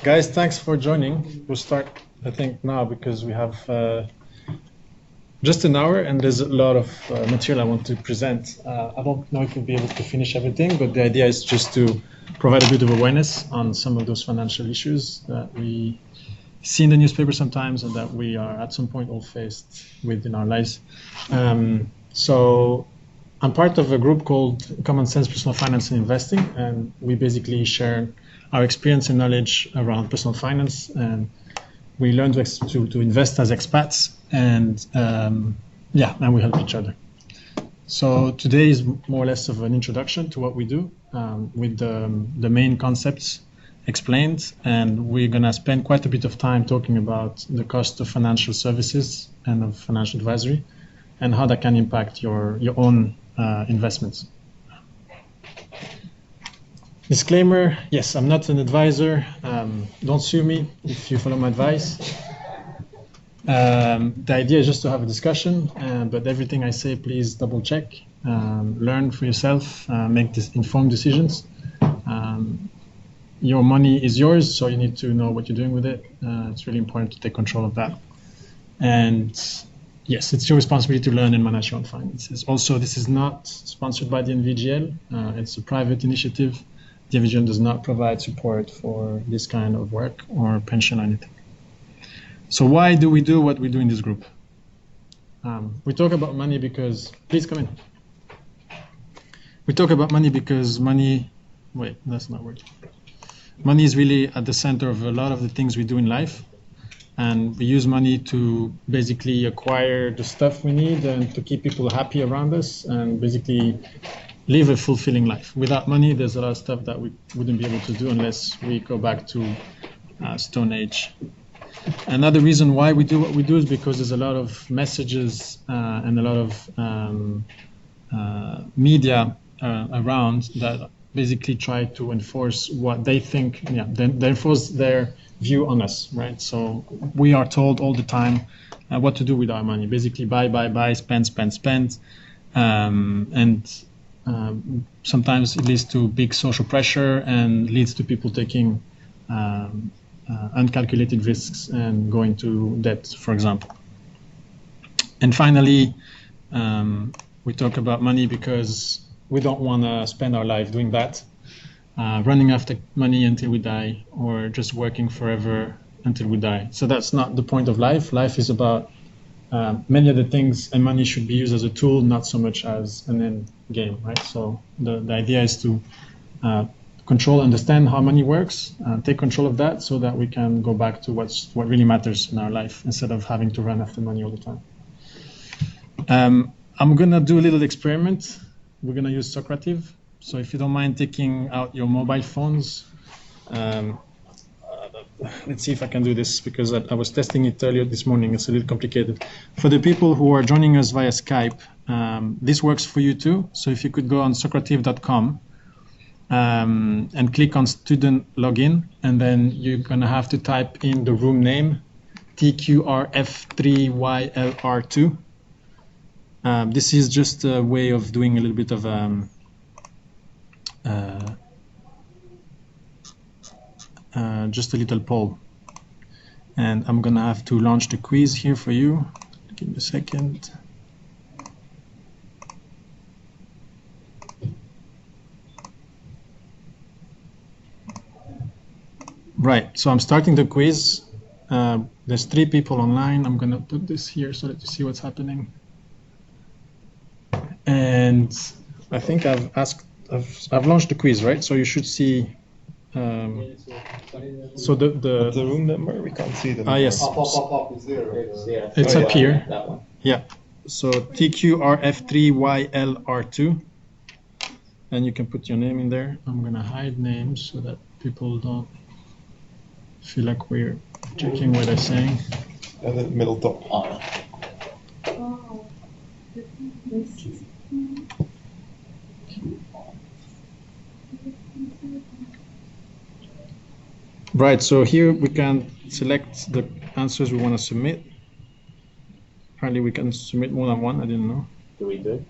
Guys, thanks for joining. We'll start, I think, now because we have just an hour and there's a lot of material I want to present. I don't know if we'll be able to finish everything, but the idea is just to provide a bit of awareness on some of those financial issues that we see in the newspaper sometimes and that we are at some point all faced with in our lives. So I'm part of a group called Common Sense Personal Finance and Investing, and we basically share our experience and knowledge around personal finance, and we learn to invest as expats, and and we help each other. So today is more or less of an introduction to what we do, with the main concepts explained, and we're going to spend quite a bit of time talking about the cost of financial services and of financial advisory and how that can impact your own investments. Disclaimer, yes, I'm not an advisor. Don't sue me if you follow my advice. The idea is just to have a discussion, but everything I say, please double check, learn for yourself, make informed decisions. Your money is yours, so you need to know what you're doing with it. It's really important to take control of that. And yes, it's your responsibility to learn and manage your own finances. Also, this is not sponsored by the NVGL. It's a private initiative. The NVGL does not provide support for this kind of work or pension or anything. So why do we do what we do in this group? We talk about money because, please come in. We talk about money because money, wait, that's not working. Money is really at the center of a lot of the things we do in life. And we use money to basically acquire the stuff we need and to keep people happy around us and basically live a fulfilling life. Without money, there's a lot of stuff that we wouldn't be able to do unless we go back to Stone Age. Another reason why we do what we do is because there's a lot of messages and a lot of media around that basically try to enforce what they think, they enforce their view on us, right? So we are told all the time what to do with our money. Basically, buy, spend. Sometimes it leads to big social pressure and leads to people taking uncalculated risks and going to debt, for example. And finally, we talk about money because we don't want to spend our life doing that. Running after money until we die, or just working forever until we die. So that's not the point of life. Life is about many other things, and money should be used as a tool, not so much as an end game, right? So the idea is to understand how money works, take control of that so that we can go back to what really matters in our life instead of having to run after money all the time. I'm going to do a little experiment. We're going to use Socrative. So if you don't mind taking out your mobile phones, let's see if I can do this because I was testing it earlier this morning. It's a little complicated. For the people who are joining us via Skype, this works for you too. So if you could go on Socrative.com and click on student login, and then you're going to have to type in the room name, TQRF3YLR2. This is just a way of doing a little bit of just a little poll, and I'm gonna have to launch the quiz here for you. Give me a second. Right, so I'm starting the quiz. There's 3 people online. I'm gonna put this here so that you see what's happening. And I think I've launched the quiz, right? So you should see. So the room number, we can't see them. Yes. Pop, it's there. It's up here. That one. Yeah. So TQRF3YLR2, and you can put your name in there. I'm gonna hide names so that people don't feel like we're checking what they're saying. And the middle top. Right, so here we can select the answers we want to submit. Apparently we can submit more than one, I didn't know. Do we do?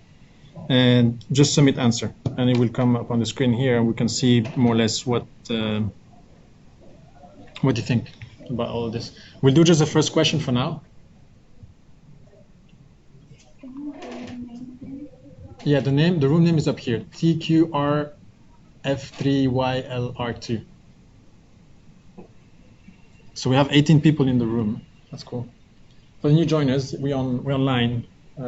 And just submit answer, and it will come up on the screen here, and we can see more or less what What do you think about all of this? We'll do just the first question for now. Yeah, the room name is up here. TQRF3YLR2. So we have 18 people in the room. That's cool. For the new joiners, we're online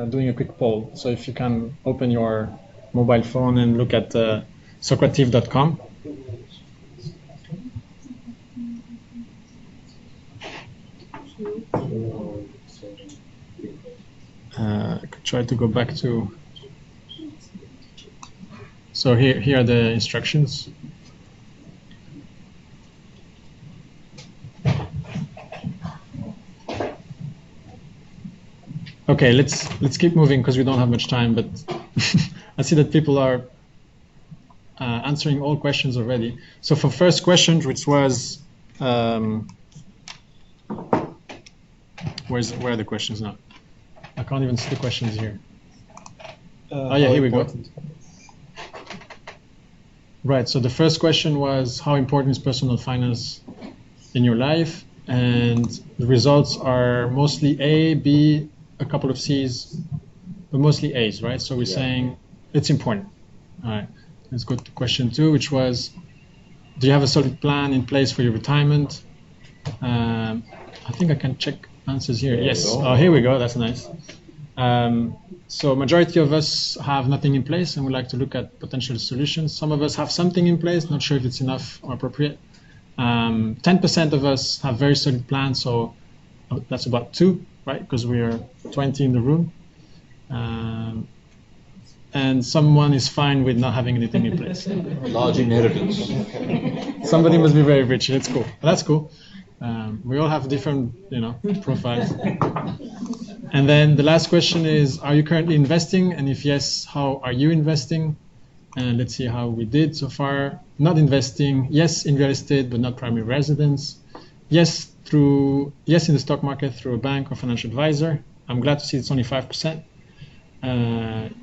doing a quick poll. So if you can open your mobile phone and look at Socrative.com. I could try to go back to. So here are the instructions. Okay, let's keep moving because we don't have much time. But I see that people are answering all questions already. So for first question, which was where are the questions now? I can't even see the questions here. Oh yeah, here we go. Right, so the first question was, how important is personal finance in your life? And the results are mostly A, B, a couple of C's, but mostly A's, right? So we're saying it's important. All right, let's go to question 2, which was, do you have a solid plan in place for your retirement? I think I can check answers here. Yes, oh, here we go, that's nice. So majority of us have nothing in place and we like to look at potential solutions. Some of us have something in place, not sure if it's enough or appropriate. 10% of us have very solid plans, so that's about 2, right? Because we are 20 in the room. And someone is fine with not having anything in place. Large inheritance. Somebody must be very rich, that's cool. That's cool. We all have different, profiles. And then the last question is, are you currently investing? And if yes, how are you investing? And let's see how we did so far. Not investing, yes in real estate, but not primary residence. Yes in the stock market through a bank or financial advisor. I'm glad to see it's only 5%.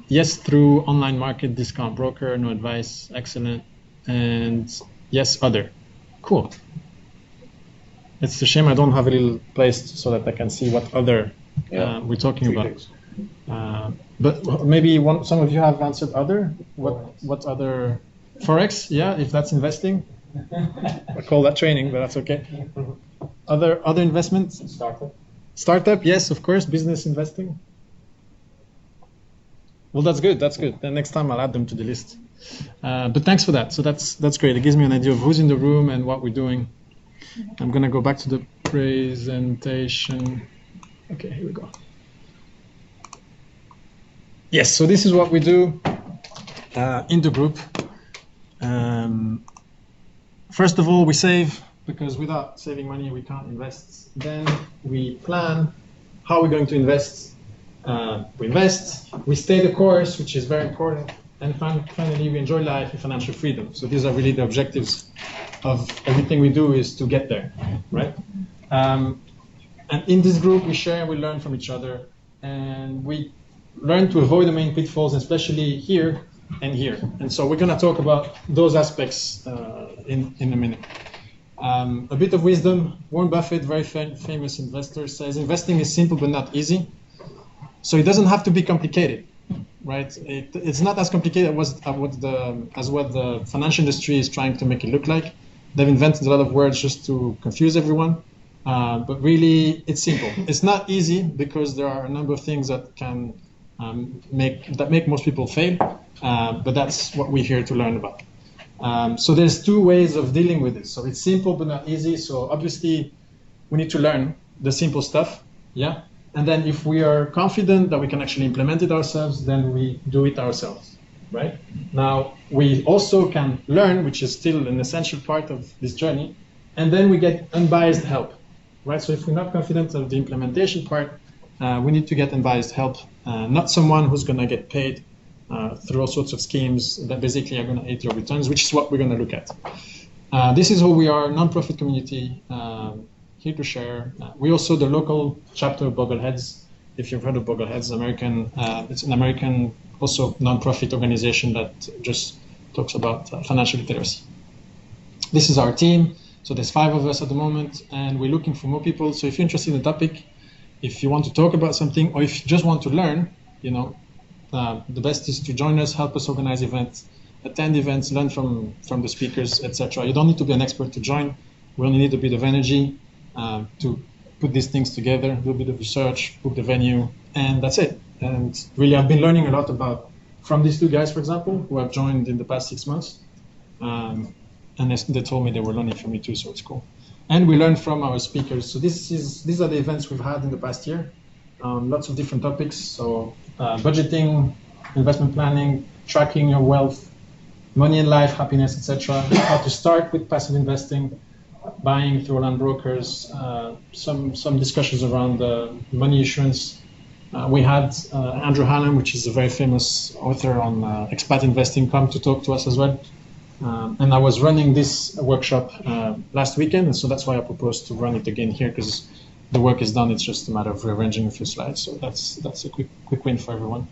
Yes through online market, discount broker, no advice, excellent. And yes, other. Cool. It's a shame I don't have a little place so that I can see what other we're talking about. But maybe some of you have answered other. What other? Forex, yeah, if that's investing. I call that training, but that's okay. Other investments? Startup, yes, of course. Business investing. Well, that's good. Then next time I'll add them to the list. But thanks for that. So that's great. It gives me an idea of who's in the room and what we're doing. I'm gonna go back to the presentation. Okay, here we go. Yes, so this is what we do in the group. First of all, we save, because without saving money, we can't invest. Then we plan how we're going to invest. We invest, we stay the course, which is very important. And finally, we enjoy life and financial freedom. So these are really the objectives of everything we do, is to get there, right? And in this group, we share and we learn from each other. And we learn to avoid the main pitfalls, especially here and here. And so we're going to talk about those aspects in a minute. A bit of wisdom. Warren Buffett, very famous investor, says investing is simple but not easy. So it doesn't have to be complicated, right? It's not as complicated as what the financial industry is trying to make it look like. They've invented a lot of words just to confuse everyone. But really, it's simple. It's not easy because there are a number of things that can make most people fail. But that's what we're here to learn about. So there's 2 ways of dealing with it. So it's simple but not easy. So obviously, we need to learn the simple stuff. Yeah. And then if we are confident that we can actually implement it ourselves, then we do it ourselves, right? Now, we also can learn, which is still an essential part of this journey, and then we get unbiased help, right? So if we're not confident of the implementation part, we need to get unbiased help, not someone who's going to get paid through all sorts of schemes that basically are going to aid your returns, which is what we're going to look at. This is who we are, non-profit community, here to share. We also the local chapter of Bogleheads. If you've heard of Bogleheads, it's an American also non-profit organization that just talks about financial literacy. This is our team. So there's 5 of us at the moment, and we're looking for more people. So if you're interested in the topic, if you want to talk about something, or if you just want to learn, the best is to join us, help us organize events, attend events, learn from the speakers, etc. You don't need to be an expert to join. We only need a bit of energy to put these things together, do a bit of research, book the venue, and that's it. And really, I've been learning a lot from these 2 guys, for example, who have joined in the past 6 months. And they told me they were learning from me too, so it's cool. And we learn from our speakers. So these are the events we've had in the past year. Lots of different topics. So budgeting, investment planning, tracking your wealth, money and life, happiness, etc. How to start with passive investing, buying through online brokers, some discussions around money issuance. We had Andrew Hallam, which is a very famous author on expat investing, come to talk to us as well. And I was running this workshop last weekend, and so that's why I proposed to run it again here, because the work is done. It's just a matter of rearranging a few slides. So that's a quick win for everyone.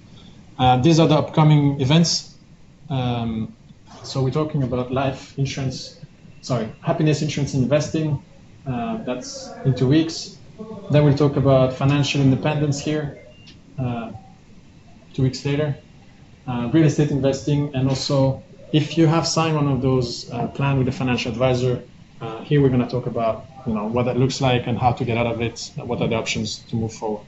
These are the upcoming events. So we're talking about happiness, insurance, and investing. That's in 2 weeks. Then we'll talk about financial independence here 2 weeks later. Real estate investing, and also if you have signed one of those plan with a financial advisor, here we're going to talk about what that looks like and how to get out of it, what are the options to move forward.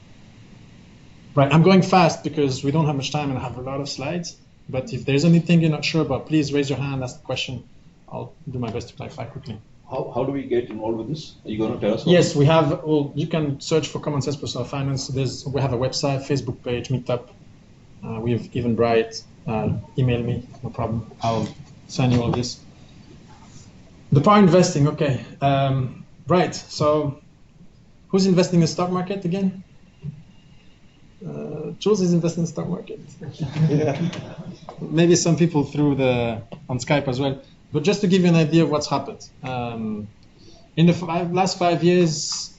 Right, I'm going fast because we don't have much time and I have a lot of slides. But if there's anything you're not sure about, please raise your hand, ask the question. I'll do my best to clarify quickly. How do we get involved with this? Are you going to tell us? Yes, we have. Well, you can search for Common Sense Personal Finance. We have a website, Facebook page, Meetup. We have Eventbrite. Email me, no problem. I'll send you all this. The power investing, okay. Right, so who's investing in the stock market again? Jules is investing in the stock market. Yeah. Maybe some people on Skype as well. But just to give you an idea of what's happened. In the last 5 years,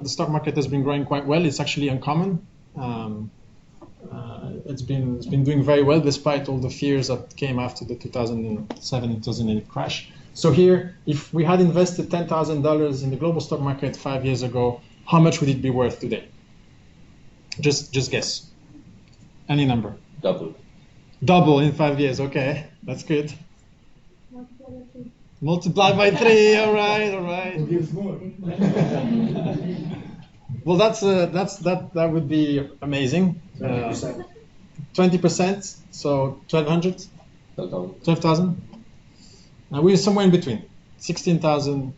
the stock market has been growing quite well. It's actually uncommon. It's been doing very well despite all the fears that came after the 2007-2008 crash. So here, if we had invested $10,000 in the global stock market 5 years ago, how much would it be worth today? Just guess. Any number. Double. Double in 5 years. Okay, that's good. Multiply by 3. All right. Well, that would be amazing. 20%, so 1,200. 12,000. We're somewhere in between. 16,000,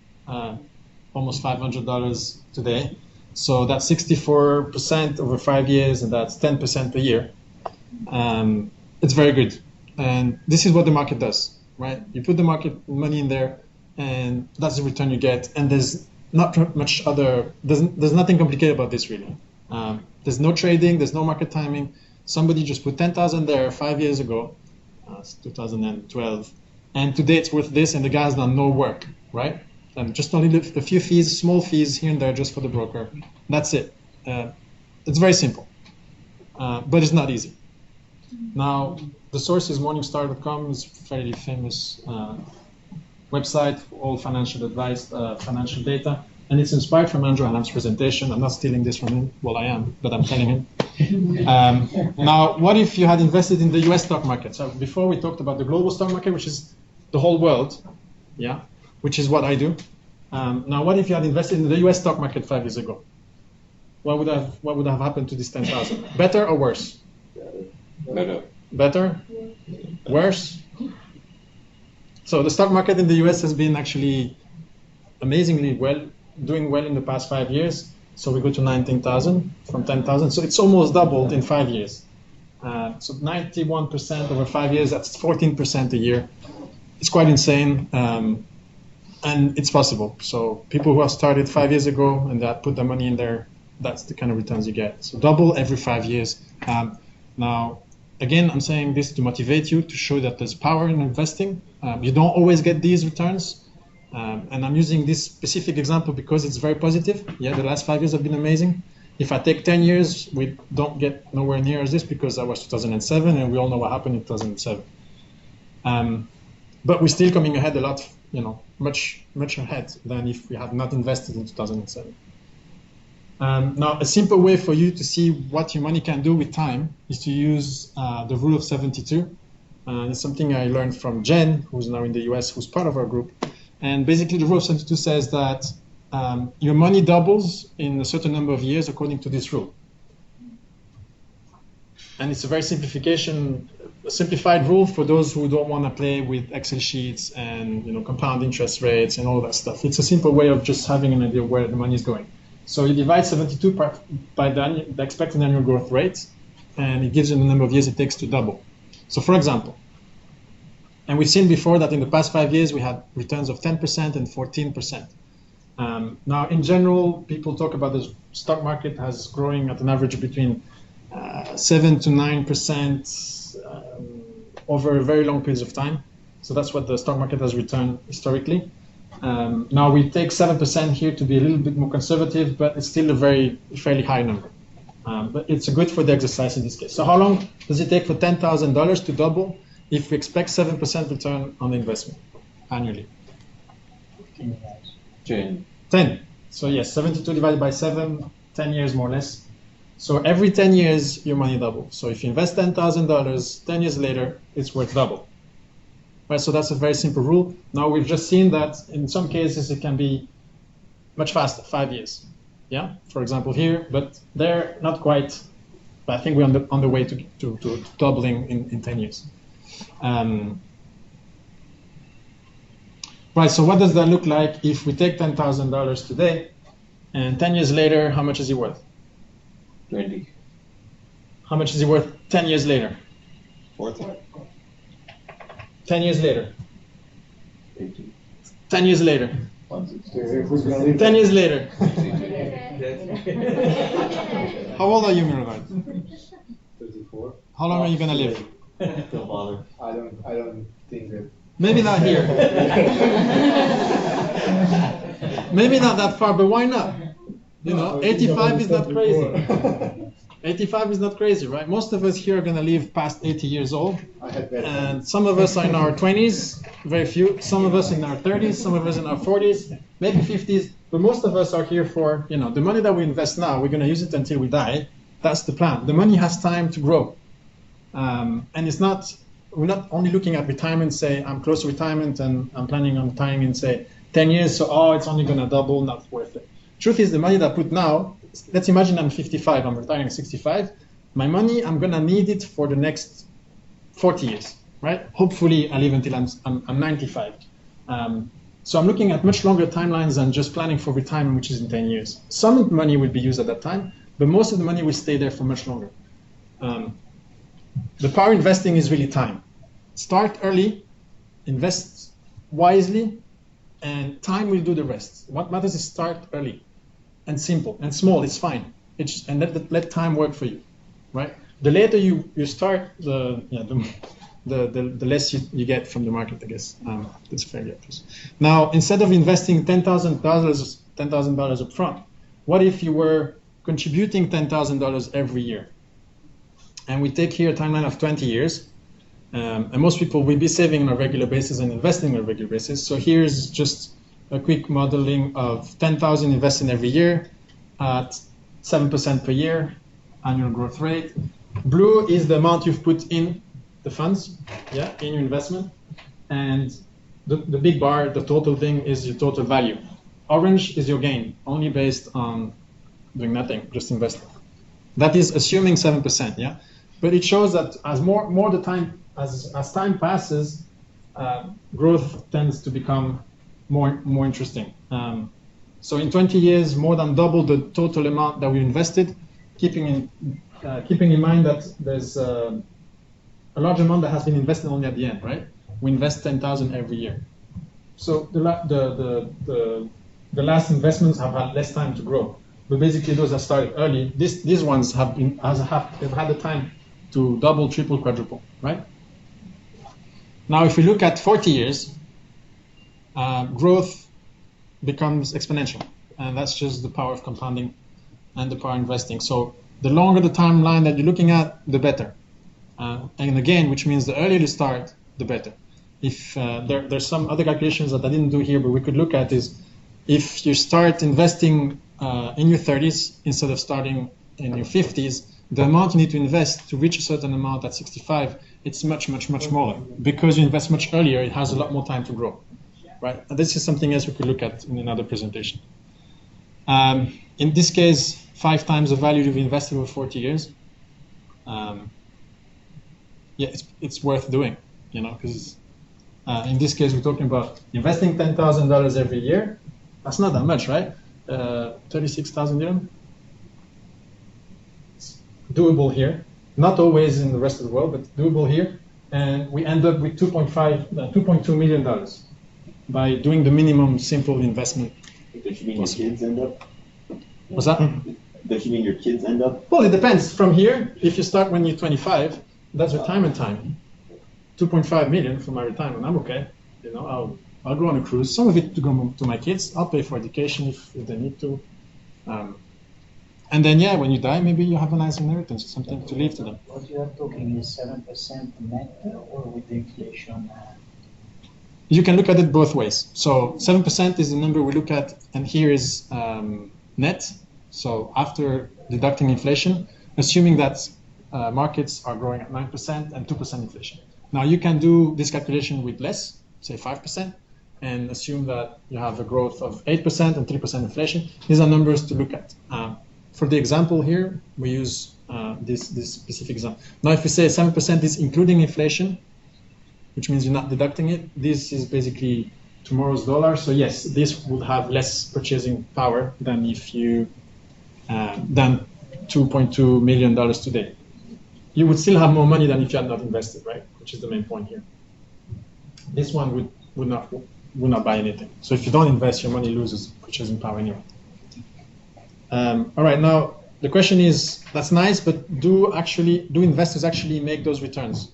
almost $500 today. So that's 64% over 5 years, and that's 10% per year. It's very good. And this is what the market does, right? You put the market money in there, and that's the return you get. And there's not much there's nothing complicated about this, really. There's no trading, there's no market timing. Somebody just put 10,000 there 5 years ago, it's 2012, and today it's worth this, and the guy's done no work, right? And just only a few fees, small fees here and there just for the broker. That's it. It's very simple, but it's not easy. Now, the source is Morningstar.com. It's a fairly famous website for all financial advice, financial data. And it's inspired from Andrew Hallam's presentation. I'm not stealing this from him. Well, I am, but I'm telling him. Now, what if you had invested in the US stock market? So before we talked about the global stock market, which is the whole world, yeah, which is what I do. Now, what if you had invested in the US stock market 5 years ago? What would have happened to this 10,000? Better or worse? Better. Better? Worse? So the stock market in the US has been actually amazingly doing well in the past 5 years. So we go to 19,000 from 10,000. So it's almost doubled in 5 years. So 91% over 5 years, that's 14% a year. It's quite insane. And it's possible. So people who have started 5 years ago and that put their money in there, that's the kind of returns you get. So double every 5 years. Now, again, I'm saying this to motivate you, to show that there's power in investing. You don't always get these returns. And I'm using this specific example because it's very positive. Yeah, the last 5 years have been amazing. If I take 10 years, we don't get nowhere near as this because that was 2007 and we all know what happened in 2007. But we're still coming ahead a lot much ahead than if we had not invested in 2007. Now, a simple way for you to see what your money can do with time is to use the rule of 72. It's something I learned from Jen, who's now in the US, who's part of our group. And basically, the rule of 72 says that your money doubles in a certain number of years according to this rule. And it's a very simplified rule for those who don't want to play with Excel sheets and compound interest rates and all that stuff. It's a simple way of just having an idea where the money is going. So you divide 72 by the expected annual growth rate, and it gives you the number of years it takes to double. So for example, and we've seen before that in the past 5 years we had returns of 10% and 14%. Now, in general, people talk about the stock market as growing at an average between 7 to 9% over very long periods of time. So that's what the stock market has returned historically. Now we take 7% here to be a little bit more conservative, but it's still a fairly high number. But it's good for the exercise in this case. So how long does it take for $10,000 to double if we expect 7% return on the investment annually? 10. So yes, 72 divided by 7, 10 years more or less. So every 10 years, your money doubles. So if you invest $10,000, 10 years later, it's worth double. Right, so that's a very simple rule. Now we've just seen that in some cases it can be much faster, 5 years. Yeah, for example here, but they're not quite. But I think we're on the way to doubling in 10 years. Right, so what does that look like if we take $10,000 today, and 10 years later, how much is it worth? 20. How much is it worth 10 years later? 40. 10 years later. 80. 10 years later. 160. 10 years later. How old are you, Mirabai? 34. How long are you gonna live? Your father. I don't think that. Maybe not here. Maybe not that far, but why not? 85 is not crazy. 85 is not crazy, right? Most of us here are going to live past 80 years old. And some of us are in our 20s, very few. Some of us in our 30s, some of us in our 40s, maybe 50s. But most of us are here for, the money that we invest now, we're going to use it until we die. That's the plan. The money has time to grow. And we're not only looking at retirement, say, I'm close to retirement and I'm planning on retiring in, say, 10 years, so, it's only going to double, not worth it. Truth is, the money that I put now, let's imagine I'm 55, I'm retiring at 65. My money, I'm going to need it for the next 40 years, right? Hopefully, I live until I'm 95. So I'm looking at much longer timelines than just planning for retirement, which is in 10 years. Some money will be used at that time, but most of the money will stay there for much longer. The power investing is really time. Start early, invest wisely, and time will do the rest. What matters is start early. And simple and small, it's fine. And let time work for you, right? The later you start, the less you get from the market, I guess. That's fairly obvious. Now, instead of investing $10,000 up front, what if you were contributing $10,000 every year? And we take here a timeline of 20 years. And most people will be saving on a regular basis and investing on a regular basis. So here's just a quick modeling of 10,000 invested every year at 7% per year, annual growth rate. Blue is the amount you've put in the funds, in your investment. And the big bar, the total thing, is your total value. Orange is your gain, only based on doing nothing, just investing. That is assuming 7%, But it shows that as time passes, growth tends to become more interesting. So in 20 years, more than double the total amount that we invested, keeping in mind that there's a large amount that has been invested only at the end, right? We invest 10,000 every year. So the last investments have had less time to grow, but basically those that started early, these ones have had the time to double, triple, quadruple, right? Now, if we look at 40 years, growth becomes exponential, and that's just the power of compounding and the power of investing. So the longer the timeline that you're looking at, the better. And again, which means the earlier you start, the better. if there's some other calculations that I didn't do here, but we could look at is if you start investing in your 30s instead of starting in your 50s, the amount you need to invest to reach a certain amount at 65, it's much, much, much smaller. Because you invest much earlier, it has a lot more time to grow, right? And this is something else we could look at in another presentation. In this case, 5 times the value you've invested over 40 years. Yeah, it's worth doing, you know, because in this case, we're talking about investing $10,000 every year. That's not that much, right? 36,000 dirham. Doable here. Not always in the rest of the world, but doable here. And we end up with $2.2 million by doing the minimum simple investment. Does you mean your kids end up? What's that? Does you mean your kids end up? Well, it depends. From here, if you start when you're 25, that's retirement time. 2.5 million for my retirement. I'm okay. You know, I'll go on a cruise. Some of it to go to my kids. I'll pay for education if they need to. And then, yeah, when you die, maybe you have a nice inheritance, something to leave to them. What you are talking is 7% net or with the inflation? You can look at it both ways. So 7% is the number we look at, and here is net. So after deducting inflation, assuming that markets are growing at 9% and 2% inflation. Now you can do this calculation with less, say 5%, and assume that you have a growth of 8% and 3% inflation. These are numbers to look at. For the example here, we use this specific example. Now if we say 7% is including inflation, which means you're not deducting it, this is basically tomorrow's dollar. So yes, this would have less purchasing power than if you than $2.2 million today. You would still have more money than if you had not invested, right? Which is the main point here. This one would not buy anything. So if you don't invest, your money loses purchasing power anyway. All right, now the question is, that's nice, but do investors actually make those returns?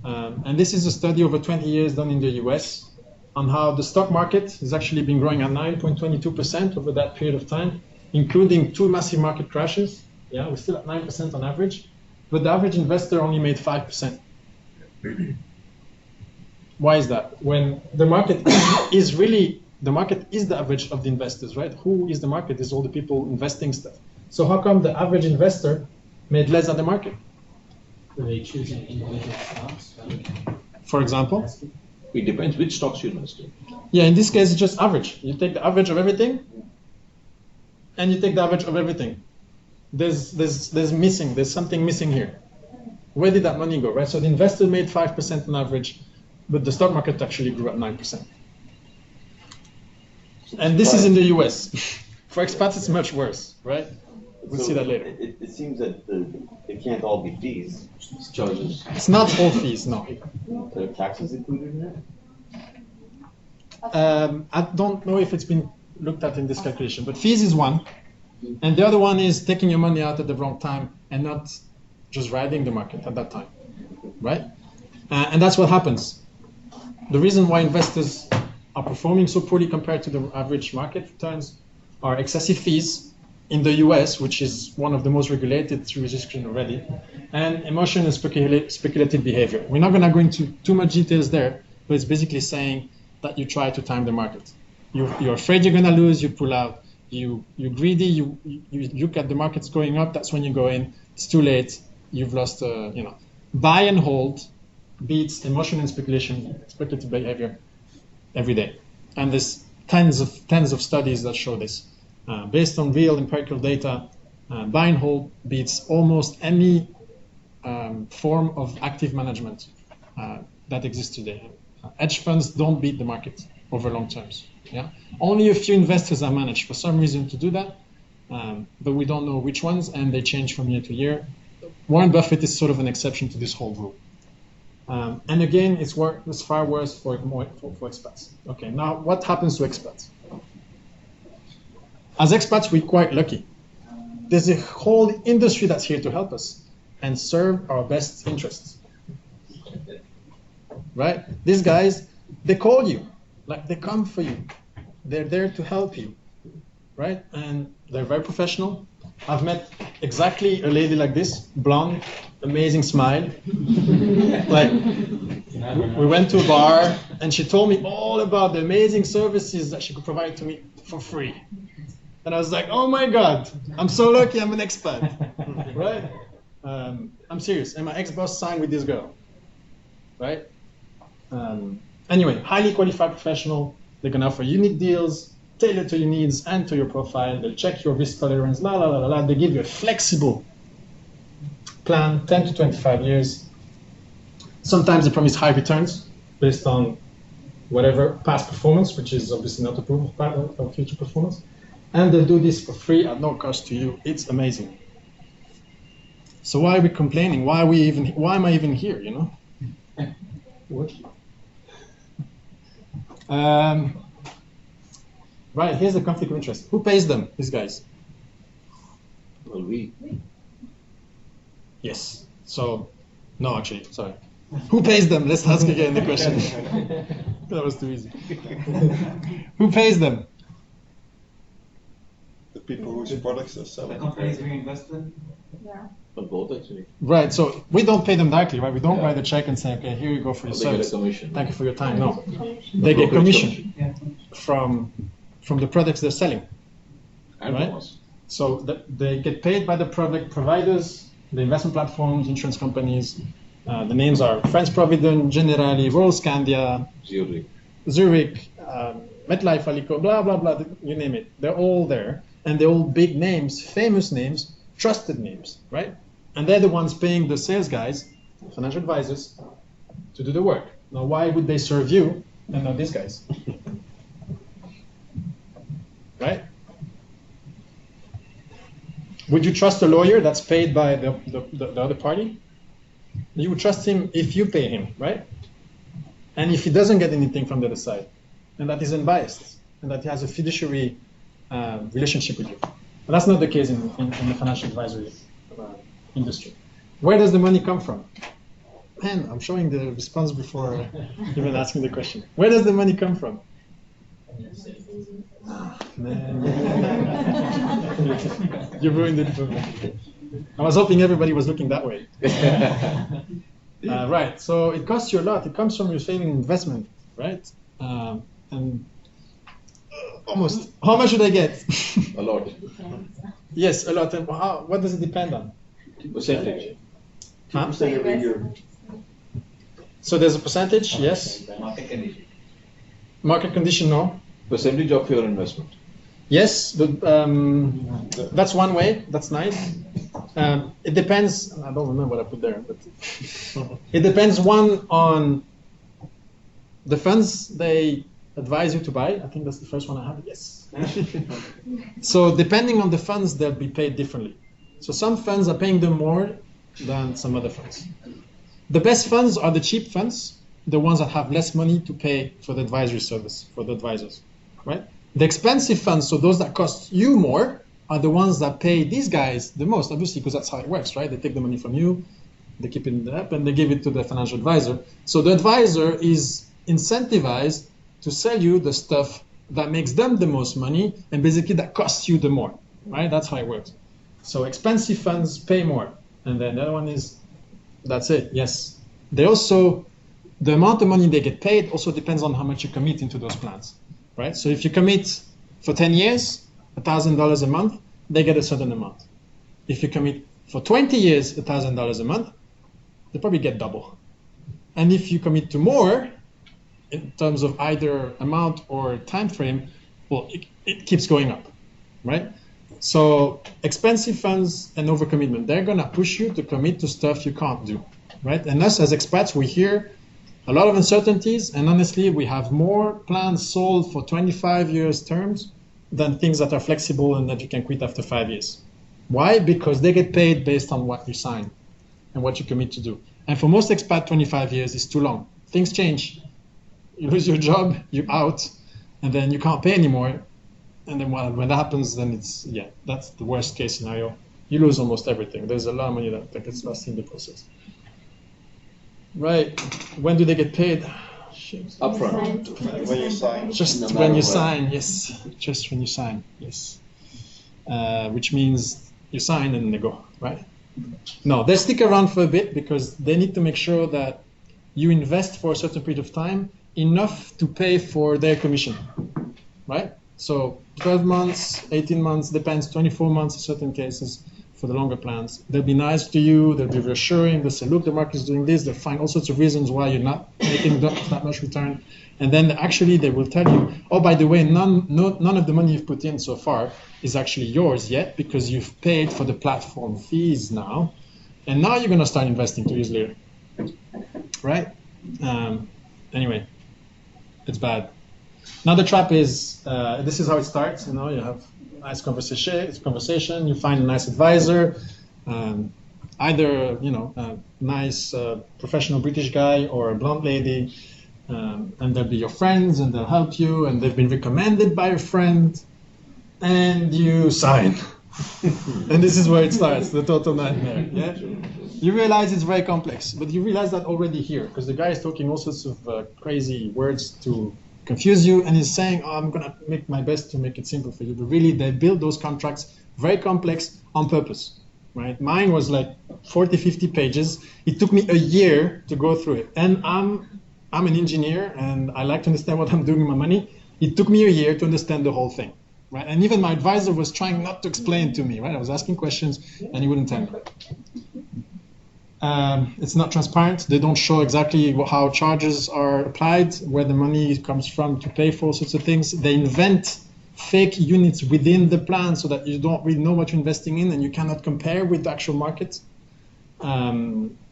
And this is a study over 20 years done in the US on how the stock market has actually been growing at 9.22% over that period of time, including 2 massive market crashes. Yeah, we're still at 9% on average, but the average investor only made 5%. Why is that? When the market is really, the market is the average of the investors, right? Who is the market? Is all the people investing stuff. So how come the average investor made less than the market? Are they choosing individual stocks? For example? It depends which stocks you invest in. Yeah, in this case, it's just average. You take the average of everything, and you take the average of everything. There's something missing here. Where did that money go, right? So the investor made 5% on average, but the stock market actually grew at 9%. And this is in the US. For expats, it's much worse, right? We'll see that later. It seems that it can't all be fees. It's charges. It's not all fees, no. Are taxes included in that? I don't know if it's been looked at in this calculation, but fees is one. And the other one is taking your money out at the wrong time and not just riding the market at that time, right? And that's what happens. The reason why investors are performing so poorly compared to the average market returns are excessive fees in the US, which is one of the most regulated jurisdictions already, and emotion and speculative behavior. We're not going to go into too much details there, but it's basically saying that you try to time the market. You're afraid you're going to lose, you pull out. You're greedy, you look at the markets going up, that's when you go in. It's too late, you've lost, Buy and hold beats emotion and speculative behavior every day. And there's tens of studies that show this. Based on real empirical data, buy and hold beats almost any form of active management that exists today. Hedge funds don't beat the market over long terms. Yeah, only a few investors are managed for some reason to do that, but we don't know which ones, and they change from year to year. Warren Buffett is sort of an exception to this whole rule. And again, it's far worse for expats. Okay, now what happens to expats? As expats, we're quite lucky. There's a whole industry that's here to help us and serve our best interests. Right? These guys, they call you, like they come for you. They're there to help you, right? And they're very professional. I've met exactly a lady like this, blonde, amazing smile. Like, we went to a bar, and she told me all about the amazing services that she could provide to me for free. And I was like, oh my God, I'm so lucky I'm an expat, right? I'm serious. And my ex-boss signed with this girl, right? Anyway, highly qualified professional. They're gonna offer unique deals, tailored to your needs and to your profile. They'll check your risk tolerance, la la la la la. They give you a flexible plan, 10 to 25 years. Sometimes they promise high returns based on whatever past performance, which is obviously not a proof of future performance. And they'll do this for free at no cost to you. It's amazing. So why are we complaining? Why am I even here, you know? What? Right, here's the conflict of interest. Who pays them, these guys? Well, we. Yes. So, no, actually, sorry. Who pays them? Let's ask again the question. That was too easy. Who pays them? The people whose products are selling. companies we invest in? Yeah. Well, both actually. Right, so we don't pay them directly, right? We don't write a check and say, okay, here you go for your They get a service. commission. Thank you for your time. No, Commission. they get Brokerage commission Yeah. from the products they're selling. And Right. bonus. So they get paid by the product providers, the investment platforms, insurance companies. The names are France Provident, Generali, Royal Scandia, Zurich, MetLife, Alico, blah, blah, blah, you name it. They're all there. And they're all big names, famous names, trusted names, right? And they're the ones paying the sales guys, financial advisors, to do the work. Now, why would they serve you and not these guys? Right? Would you trust a lawyer that's paid by the other party? You would trust him if you pay him, right? And if he doesn't get anything from the other side, and that he's unbiased, and that he has a fiduciary relationship with you. But that's not the case in the financial advisory industry. Where does the money come from? Man, I'm showing the response before even asking the question. Where does the money come from? Man. You ruined it for me. I was hoping everybody was looking that way. Right, so it costs you a lot. It comes from your saving investment, right? And almost. How much should I get? A lot. Yes, a lot. And what does it depend on? Percentage. Huh? 2% every year. So there's a percentage, yes. Market condition. Market condition, no. Percentage of your investment. Yes, but that's one way. That's nice. It depends. I don't remember what I put there, but it depends one on the funds they advise you to buy. I think that's the first one I have. Yes. So depending on the funds, they'll be paid differently. So some funds are paying them more than some other funds. The best funds are the cheap funds, the ones that have less money to pay for the advisory service for the advisors, right? The expensive funds, so those that cost you more, are the ones that pay these guys the most, obviously, because that's how it works, right? They take the money from you, they keep it in the app, and they give it to the financial advisor. So the advisor is incentivized to sell you the stuff that makes them the most money, and basically that costs you the more, right? That's how it works. So expensive funds pay more, and then the other one is, that's it, yes. They also, the amount of money they get paid also depends on how much you commit into those plans, right? So if you commit for 10 years, $1,000 a month, they get a certain amount. If you commit for 20 years, $1,000 a month, they probably get double. And if you commit to more, in terms of either amount or time frame, well, it keeps going up, right? So expensive funds and overcommitment, they're gonna push you to commit to stuff you can't do, right? And us as expats, we hear a lot of uncertainties, and honestly, we have more plans sold for 25 years terms than things that are flexible and that you can quit after 5 years. Why? Because they get paid based on what you sign and what you commit to do. And for most expat, 25 years is too long. Things change. You lose your job, you're out, and then you can't pay anymore. And then when that happens, then it's, yeah, that's the worst case scenario. You lose almost everything. There's a lot of money that gets lost in the process. Right. When do they get paid? Shit. Upfront. When you sign. Just No when matter you what. sign, yes. Just when you sign, yes. Which means you sign and they go, right? No, they stick around for a bit because they need to make sure that you invest for a certain period of time enough to pay for their commission, right? So 12 months, 18 months, depends, 24 months in certain cases for the longer plans. They'll be nice to you, they'll be reassuring, they'll say, look, the market is doing this, they'll find all sorts of reasons why you're not making that much return. And then actually they will tell you, oh, by the way, none of the money you've put in so far is actually yours yet because you've paid for the platform fees now. And now you're going to start investing 2 years later, right? Anyway, it's bad. Now the trap is, this is how it starts. You know, you have a nice conversation. You find a nice advisor, either a nice professional British guy or a blonde lady, and they'll be your friends and they'll help you. And they've been recommended by a friend, and you sign. And this is where it starts, the total nightmare. Yeah, you realize it's very complex, but you realize that already here because the guy is talking all sorts of crazy words to confuse you, and he's saying, oh, I'm gonna make my best to make it simple for you, but really they build those contracts very complex on purpose, right? Mine was like 40, 50 pages. It took me a year to go through it, and I'm an engineer and I like to understand what I'm doing with my money. It took me a year to understand the whole thing, right? And even my advisor was trying not to explain to me, right? I was asking questions and he wouldn't tell me. It's not transparent. They don't show exactly how charges are applied, where the money comes from to pay for all sorts of things. They invent fake units within the plan so that you don't really know what you're investing in and you cannot compare with the actual market.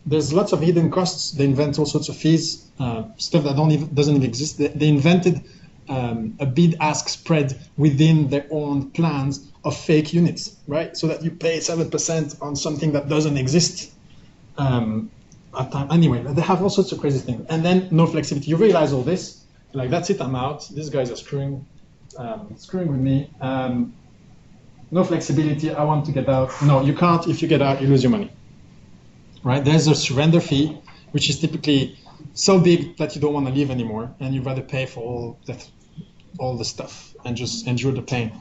There's lots of hidden costs. They invent all sorts of fees, stuff that doesn't even exist. They invented a bid-ask spread within their own plans of fake units, right? So that you pay 7% on something that doesn't exist. Anyway, they have all sorts of crazy things. And then no flexibility. You realize all this, like that's it, I'm out. These guys are screwing with me. No flexibility, I want to get out. No, you can't. If you get out, you lose your money. Right? There's a surrender fee, which is typically so big that you don't want to leave anymore, and you'd rather pay for all the stuff and just endure the pain.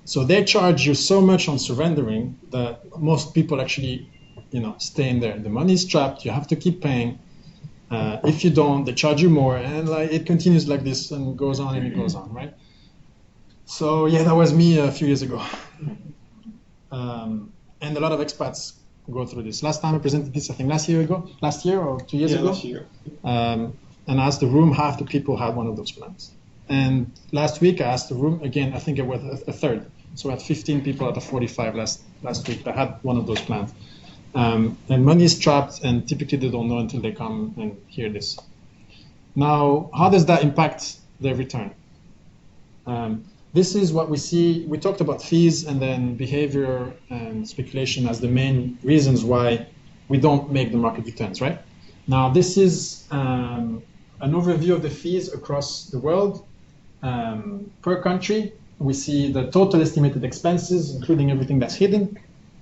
So they charge you so much on surrendering that most people actually stay in there. The money is trapped. You have to keep paying. If you don't, they charge you more, and it continues like this and goes on and it goes on, right? So yeah, that was me a few years ago, and a lot of expats go through this. Last time I presented this, I think last year or 2 years ago. Last year. And I asked the room, half the people had one of those plans. And last week I asked the room again. I think it was a third. So I had 15 people out of 45 last week that had one of those plans. And money is trapped, and typically they don't know until they come and hear this. Now, how does that impact their return? This is what we see. We talked about fees and then behavior and speculation as the main reasons why we don't make the market returns, right? Now, this is an overview of the fees across the world. Per country, we see the total estimated expenses, including everything that's hidden.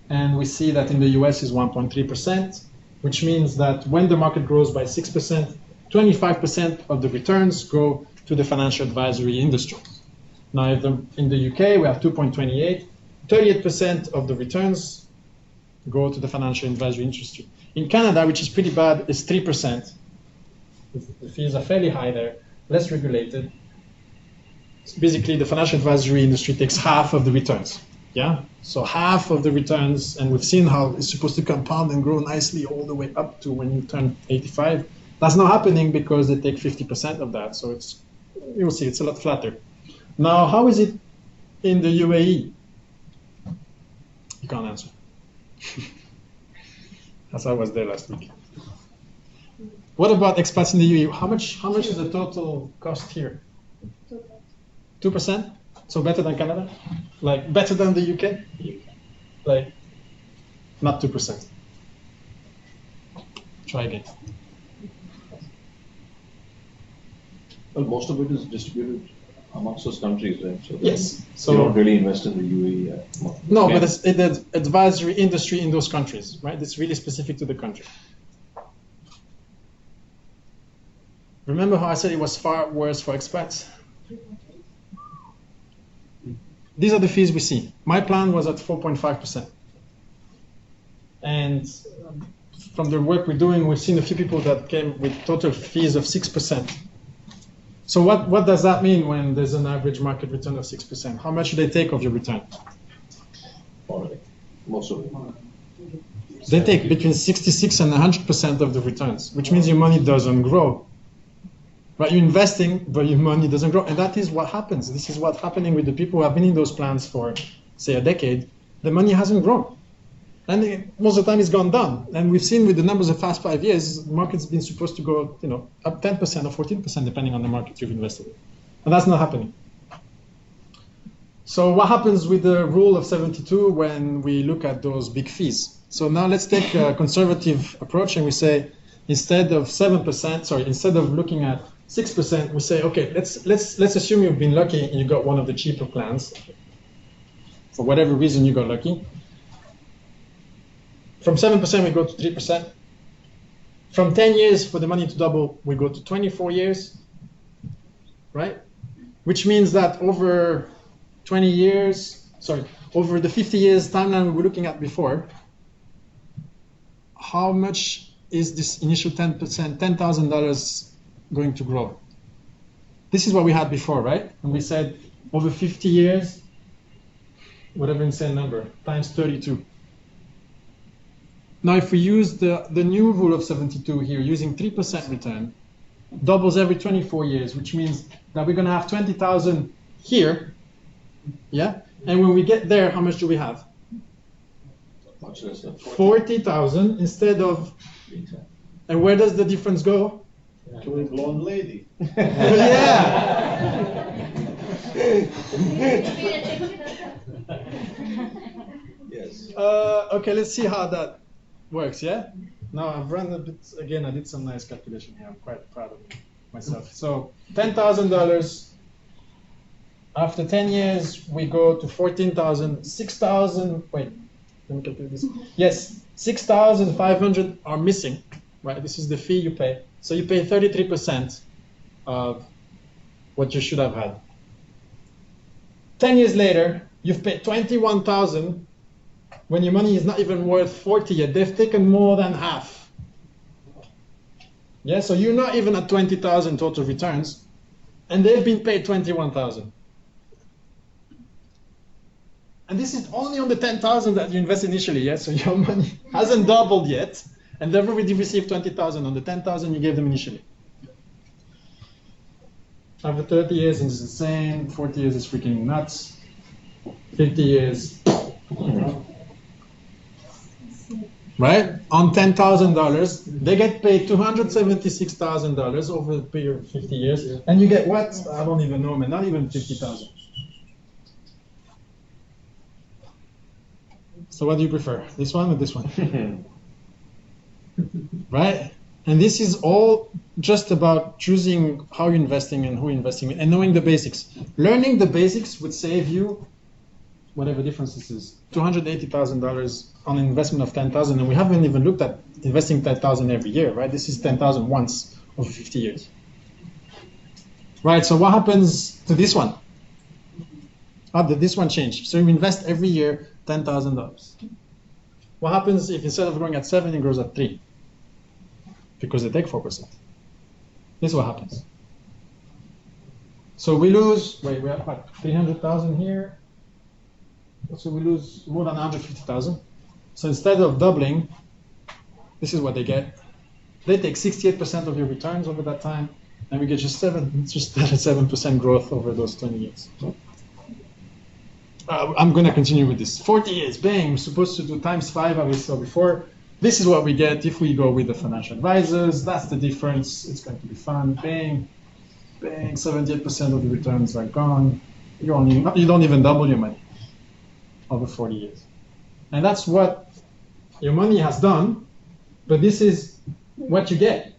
And we see that in the US is 1.3%, which means that when the market grows by 6%, 25% of the returns go to the financial advisory industry. Now, in the UK, we have 2.28, 38% of the returns go to the financial advisory industry. In Canada, which is pretty bad, is 3%. The fees are fairly high there, less regulated. So basically, the financial advisory industry takes half of the returns. Yeah, so half of the returns, and we've seen how it's supposed to compound and grow nicely all the way up to when you turn 85. That's not happening because they take 50% of that. So you'll see, it's a lot flatter. Now, how is it in the UAE? You can't answer. As I was there last week. What about expats in the UAE? How much is the total cost here? 2%? So better than Canada? Like better than the UK? Like not 2%. Try again. Well, most of it is distributed amongst those countries, right? So Yes. So you don't really invest in the UAE. No, but it's advisory industry in those countries, right? It's really specific to the country. Remember how I said it was far worse for expats? These are the fees we see. My plan was at 4.5%. And from the work we're doing, we've seen a few people that came with total fees of 6%. So what does that mean when there's an average market return of 6%? How much do they take of your return? Already, most of it. They take between 66 and 100% of the returns, which means your money doesn't grow. Right? You're investing, but your money doesn't grow. And that is what happens. This is what's happening with the people who have been in those plans for, say, a decade. The money hasn't grown. And most of the time it's gone down. And we've seen with the numbers of the past 5 years, the market's been supposed to go, up 10% or 14%, depending on the market you've invested in. And that's not happening. So what happens with the rule of 72 when we look at those big fees? So now let's take a conservative approach and we say, instead of looking at 6%, we say, okay, let's assume you've been lucky and you got one of the cheaper plans. For whatever reason you got lucky. From 7% we go to 3%. From 10 years for the money to double, we go to 24 years, right? Which means that over over the 50 years timeline we were looking at before, how much is this initial 10%, $10,000 going to grow? This is what we had before, right? And we said over 50 years, whatever insane number, times 32. Now, if we use the new rule of 72 here, using 3% return, doubles every 24 years, which means that we're going to have 20,000 here, yeah? And when we get there, how much do we have? Much less than 40,000 instead of, and where does the difference go? To a blonde lady. Yeah. Yes. Okay, let's see how that works, yeah? Now I've run a bit, again, I did some nice calculation here. I'm quite proud of myself. So $10,000, after 10 years, we go to 14,000, 6,000, wait, let me calculate this. Yes, 6,500 are missing, right? This is the fee you pay. So you pay 33% of what you should have had. 10 years later, you've paid 21,000 when your money is not even worth 40 yet. They've taken more than half. Yeah, so you're not even at 20,000 total returns, and they've been paid 21,000. And this is only on the 10,000 that you invested initially, yeah? So your money hasn't doubled yet, and they've already received 20,000 on the 10,000 you gave them initially. After 30 years, it's the same. 40 years is freaking nuts. 50 years, right? On $10,000, they get paid $276,000 over the period of 50 years, and you get what? I don't even know, man. Not even 50,000. So what do you prefer, this one or this one? Right? And this is all just about choosing how you're investing and who you're investing with, and knowing the basics. Learning the basics would save you, whatever difference this is, $280,000 on an investment of 10,000, and we haven't even looked at investing 10,000 every year, right? This is 10,000 once over 50 years. Right, so what happens to this one? How did this one change? So you invest every year $10,000. What happens if instead of growing at 7, it grows at 3? Because they take 4%. This is what happens. So we lose, wait, we have what, 300,000 here. So we lose more than 150,000. So instead of doubling, this is what they get. They take 68% of your returns over that time, and we get just 7% growth over those 20 years. I'm going to continue with this. 40 years, bang, we're supposed to do times 5, as we saw before. This is what we get if we go with the financial advisors. That's the difference. It's going to be fun. Bang, bang, 78% of the returns are gone. You don't even double your money over 40 years. And that's what your money has done, but this is what you get.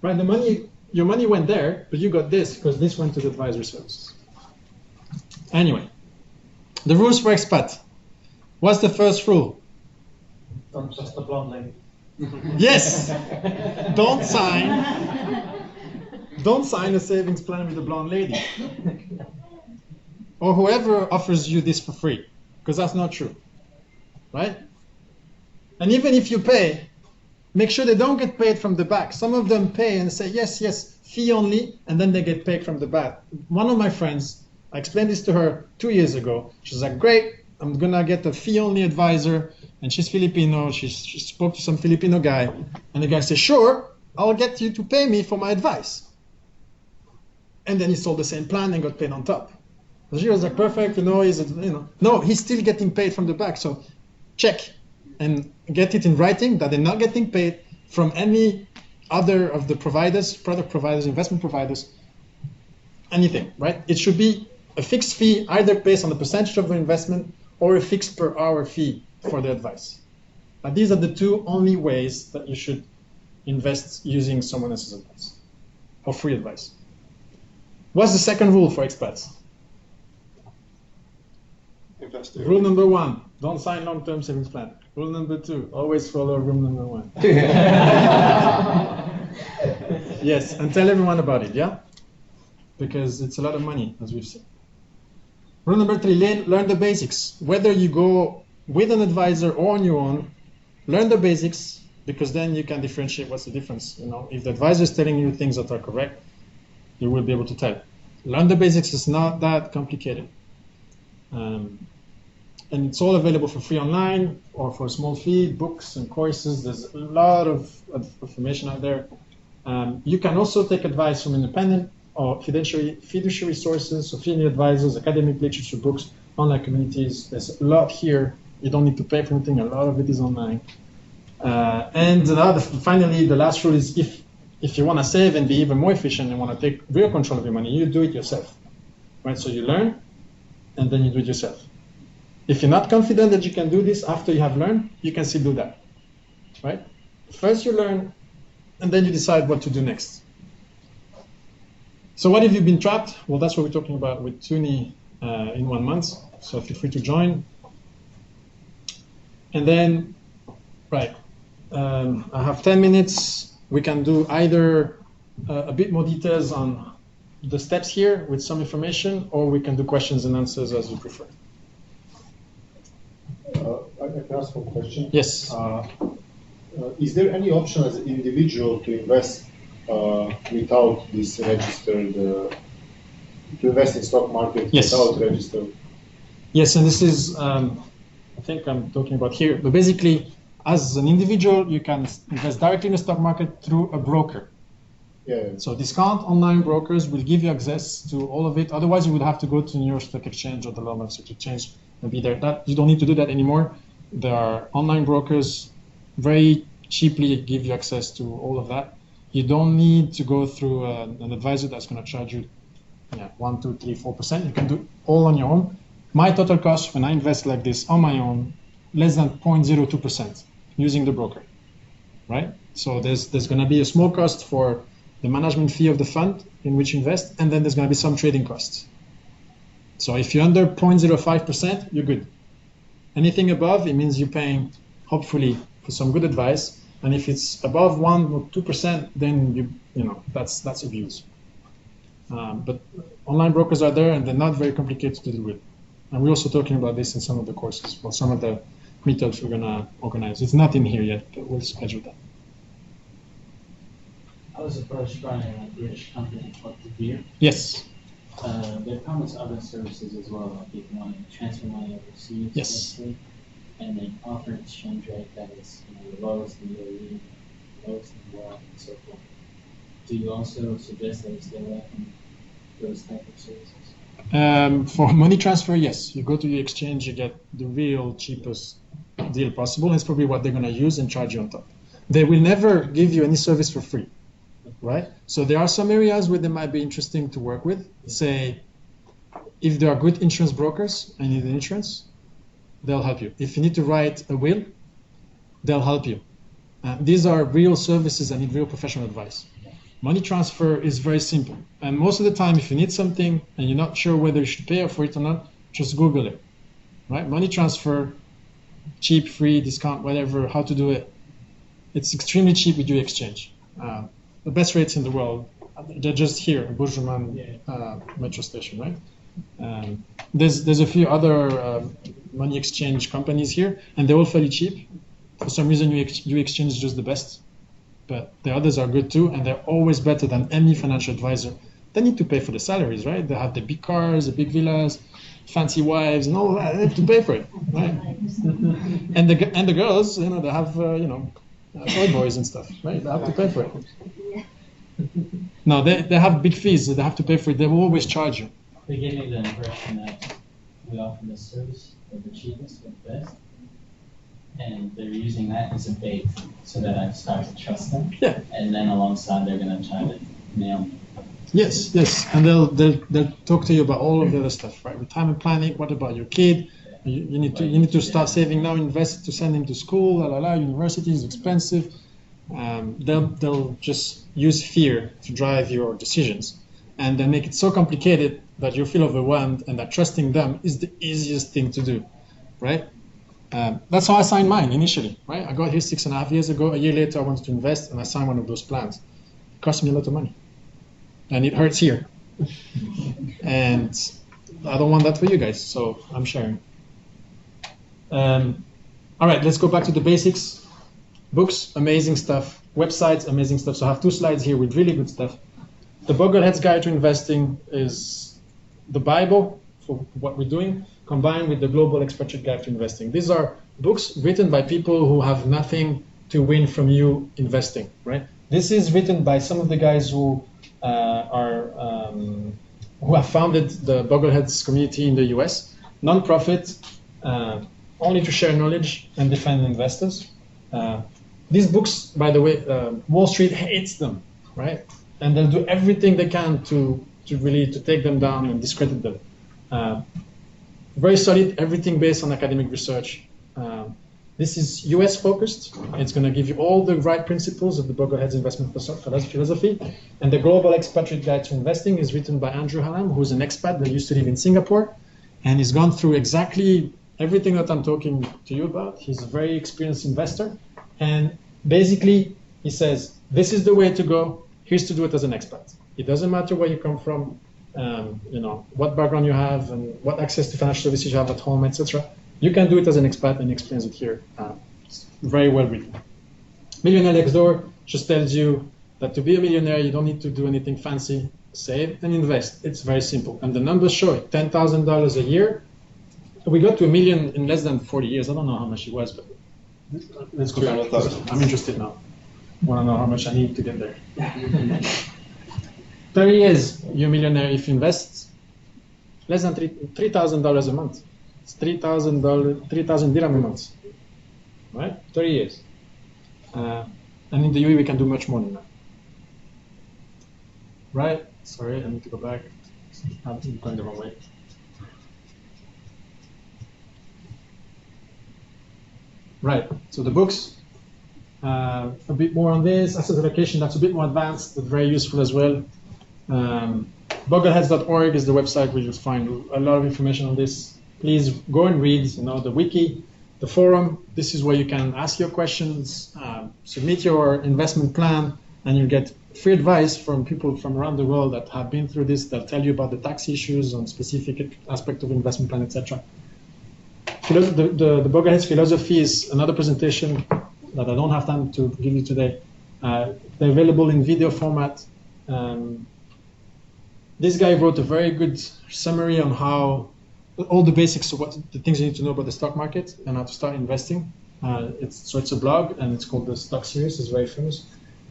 Right? Your money went there, but you got this because this went to the advisory services. Anyway, the rules for expat. What's the first rule? Don't trust the blonde lady. Yes! Don't sign a savings plan with a blonde lady. Or whoever offers you this for free, because that's not true. Right? And even if you pay, make sure they don't get paid from the back. Some of them pay and say, yes, yes, fee only, and then they get paid from the back. One of my friends, I explained this to her 2 years ago. She's like, great, I'm gonna get a fee-only advisor, and she's Filipino. She spoke to some Filipino guy, and the guy said, sure, I'll get you to pay me for my advice. And then he sold the same plan and got paid on top. So she was like, perfect, no, he's still getting paid from the back. So check and get it in writing that they're not getting paid from any other of the providers, product providers, investment providers, anything, right? It should be a fixed fee, either based on the percentage of the investment or a fixed per hour fee for the advice. Now, these are the two only ways that you should invest using someone else's advice or free advice. What's the second rule for expats? Investor. Rule number 1, don't sign long-term savings plan. Rule number 2, always follow rule number 1. Yes, and tell everyone about it, yeah? Because it's a lot of money, as we've seen. Rule number 3, learn the basics. Whether you go with an advisor or on your own, learn the basics, because then you can differentiate what's the difference. If the advisor is telling you things that are correct, you will be able to tell. Learn the basics is not that complicated. And it's all available for free online or for a small fee, books and courses. There's a lot of information out there. You can also take advice from independent or fiduciary sources, so fee advisors, academic literature, books, online communities. There's a lot here. You don't need to pay for anything. A lot of it is online. And finally, the last rule is if you want to save and be even more efficient and want to take real control of your money, you do it yourself. Right? So you learn, and then you do it yourself. If you're not confident that you can do this after you have learned, you can still do that. Right? First you learn, and then you decide what to do next. So what if you've been trapped? Well, that's what we're talking about with Tuni in 1 month. So feel free to join. And then, right, I have 10 minutes. We can do either a bit more details on the steps here with some information, or we can do questions and answers as you prefer. I can ask one question. Yes. Is there any option as an individual to invest without this registered, to invest in stock market Yes. without registered? Yes, and this is, I think I'm talking about here, but basically, as an individual, you can invest directly in the stock market through a broker. Yeah. So discount online brokers will give you access to all of it. Otherwise, you would have to go to New York Stock Exchange or the London Stock Exchange and be there. You don't need to do that anymore. There are online brokers very cheaply give you access to all of that. You don't need to go through an advisor that's going to charge you 1, 2, 3, 4%. You can do it all on your own. My total cost when I invest like this on my own, less than 0.02% using the broker, right? So there's going to be a small cost for the management fee of the fund in which you invest, and then there's going to be some trading costs. So if you're under 0.05%, you're good. Anything above, it means you're paying, hopefully, for some good advice. And if it's above 1 or 2%, then that's abuse. But online brokers are there, and they're not very complicated to deal with. And we're also talking about this in some of the courses, or some of the meetups we're going to organize. It's not in here yet, but we'll schedule that. I was approached by a British company called De Beer. Yes. They promise other services as well, like if you want to transfer money overseas, Yes. basically, and they offer an exchange rate that is the lowest in the UAE, lowest in the world, and so forth. Do you also suggest that we stay away from those type of services? For money transfer, yes. You go to the exchange, you get the real cheapest deal possible. It's probably what they're going to use and charge you on top. They will never give you any service for free, right? So there are some areas where they might be interesting to work with. Say, if there are good insurance brokers and you need insurance, they'll help you. If you need to write a will, they'll help you. These are real services that need real professional advice. Money transfer is very simple. And most of the time, if you need something and you're not sure whether you should pay for it or not, just Google it, right? Money transfer, cheap, free, discount, whatever, how to do it. It's extremely cheap with your exchange. The best rates in the world, they're just here, Bourgeman metro station, right? There's a few other money exchange companies here, and they're all fairly cheap. For some reason, you exchange is just the best. but the others are good too, and they're always better than any financial advisor. They need to pay for the salaries, right? They have the big cars, the big villas, fancy wives, and all that. They have to pay for it, right? and the girls, you know, they have toy boys and stuff, right? They have to pay for it. No, they have big fees. So they have to pay for it. They will always charge you. They gave me the impression that we offer the service for the cheapest or the best, and they're using that as a bait so that I start to trust them. Yeah. And then alongside, they're going to try to nail me. Yes, and they'll talk to you about all of the other stuff, right? Retirement planning. What about your kid? You need to start saving now. Invest to send him to school. University is expensive. They'll just use fear to drive your decisions, and they make it so complicated that you feel overwhelmed, and that trusting them is the easiest thing to do, right? That's how I signed mine initially, right? I got here 6.5 years ago. A year later, I wanted to invest, and I signed one of those plans. It cost me a lot of money, and it hurts here. And I don't want that for you guys, so I'm sharing. All right, let's go back to the basics. Books, amazing stuff. Websites, amazing stuff. So I have 2 slides here with really good stuff. The Bogleheads Guide to Investing is the Bible for what we're doing, combined with the Global Expatriate Guide to Investing. These are books written by people who have nothing to win from you investing, right? This is written by some of the guys who who have founded the Bogleheads community in the US, non-profit, only to share knowledge and defend investors. These books, by the way, Wall Street hates them, right? And they'll do everything they can to take them down and discredit them. Very solid, everything based on academic research. This is US focused. It's going to give you all the right principles of the Bogleheads investment philosophy. And the Global Expatriate Guide to Investing is written by Andrew Hallam, who's an expat that used to live in Singapore. And he's gone through exactly everything that I'm talking to you about. He's a very experienced investor. And basically, he says, this is the way to go. Here's to do it as an expat. It doesn't matter where you come from, what background you have, and what access to financial services you have at home, etc. You can do it as an expat, and he explains it here. It's very well written. Millionaire Next Door just tells you that to be a millionaire, you don't need to do anything fancy. Save and invest. It's very simple. And the numbers show it. $10,000 a year. We got to $1 million in less than 40 years. I don't know how much it was, but let's go back. 300,000. I'm interested now. Want to know how much I need to get there. 30 years, you're a millionaire if you invest less than $3,000 a month. It's $3,000 dirham a month, right? 30 years. And in the UAE, we can do much more than that. Right? Sorry, I need to go back. I'm going the wrong way. Right, so the books, a bit more on this. Asset allocation, that's a bit more advanced, but very useful as well. Bogleheads.org is the website where you'll find a lot of information on this. Please go and read, the wiki, the forum. This is where you can ask your questions, submit your investment plan, and you'll get free advice from people from around the world that have been through this. They'll tell you about the tax issues on specific aspect of investment plan, etc. The Bogleheads philosophy is another presentation that I don't have time to give you today. They're available in video format. This guy wrote a very good summary on how all the basics of the things you need to know about the stock market and how to start investing. It's a blog, and it's called the Stock Series. It's very famous.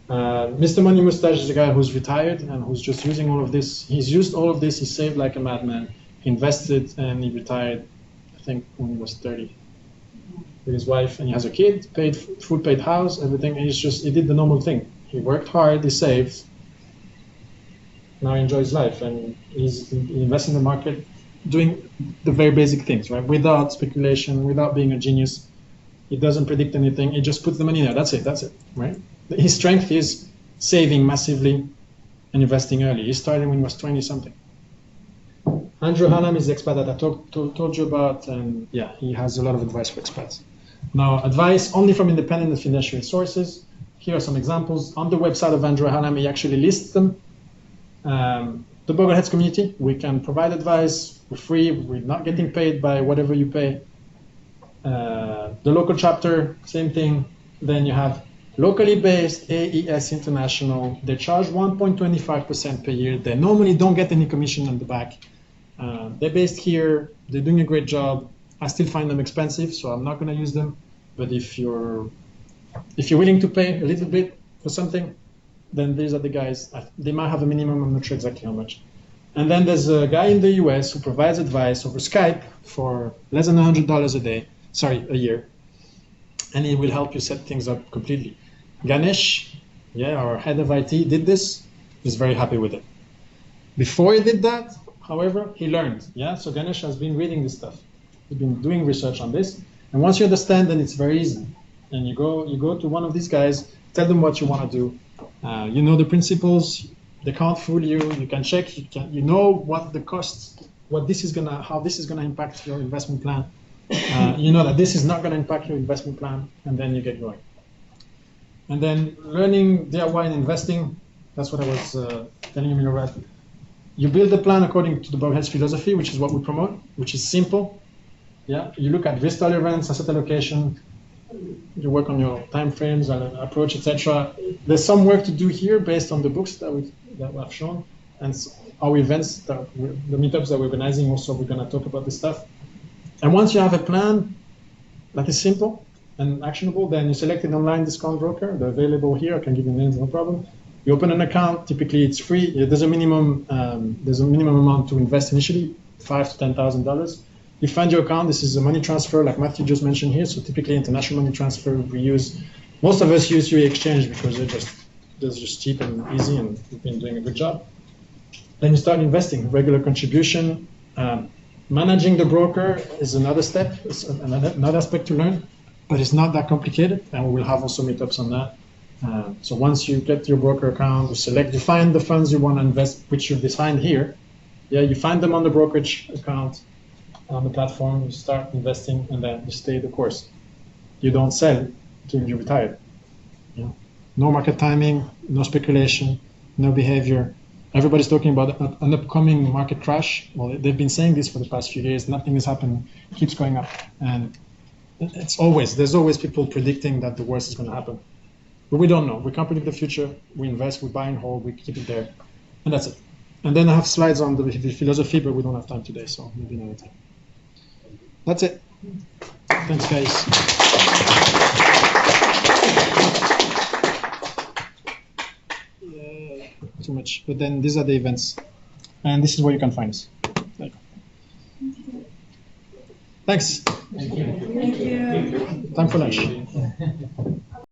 Mr. Money Mustache is a guy who's retired and who's just using all of this. He's used all of this. He saved like a madman. He invested and he retired, I think, when he was 30 with his wife, and he has a kid, paid food, paid house, everything. And he did the normal thing. He worked hard, he saved. Now he enjoys life, and he invests in the market, doing the very basic things, right? Without speculation, without being a genius. He doesn't predict anything. He just puts the money there. That's it, right? His strength is saving massively and investing early. He started when he was 20-something. Andrew Hallam is the expat that I told you about, and yeah, he has a lot of advice for expats. Now, advice only from independent financial sources. Here are some examples. On the website of Andrew Hallam, he actually lists them. The Bogleheads community, we can provide advice for free. We're not getting paid by whatever you pay. The local chapter, same thing. Then you have Locally based, AES International, they charge 1.25% per year. They normally don't get any commission on the back. They're based here. They're doing a great job. I still find them expensive, so I'm not going to use them. But if you're willing to pay a little bit for something, then these are the guys. They might have a minimum. I'm not sure exactly how much. And then there's a guy in the US who provides advice over Skype for less than $100 a year. And he will help you set things up completely. Ganesh, our head of IT, did this. He's very happy with it. Before he did that, however, he learned. So Ganesh has been reading this stuff. He's been doing research on this. And once you understand, then it's very easy. And you go to one of these guys, tell them what you want to do. You know the principles. They can't fool you. You can check. You know what the costs, how this is gonna impact your investment plan. You know that this is not gonna impact your investment plan, and then you get going. And then learning DIY and investing. That's what I was telling you already. You build the plan according to the Bogleheads philosophy, which is what we promote, which is simple. You look at risk tolerance, asset allocation. You work on your time frames and approach, etc. There's some work to do here based on the books that I've shown, and our events, the meetups that we're organizing. Also, we're going to talk about this stuff. And once you have a plan that is simple and actionable, then you select an online discount broker. They're available here. I can give you names, no problem. You open an account. Typically, it's free. There's a minimum amount to invest initially, $5,000 to $10,000. You find your account. This is a money transfer, like Matthew just mentioned here. So typically, international money transfer we use. Most of us use UAE Exchange because they're just cheap and easy, and we've been doing a good job. Then you start investing, regular contribution. Managing the broker is another step. It's another aspect to learn, but it's not that complicated, and we will have also meetups on that. So once you get your broker account, you find the funds you want to invest, which you've defined here. You find them on the brokerage account on the platform. You start investing, and then you stay the course. You don't sell until you're retired. No market timing, no speculation, no behavior. Everybody's talking about an upcoming market crash. Well, they've been saying this for the past few years. Nothing is happening. It keeps going up. And there's always people predicting that the worst is going to happen. But we don't know. We can't predict the future. We invest, we buy and hold, we keep it there. And that's it. And then I have slides on the philosophy, but we don't have time today, so maybe another time. That's it. Thanks, guys. Too much, but then these are the events, and this is where you can find us. Thanks. Thank you. Time for lunch.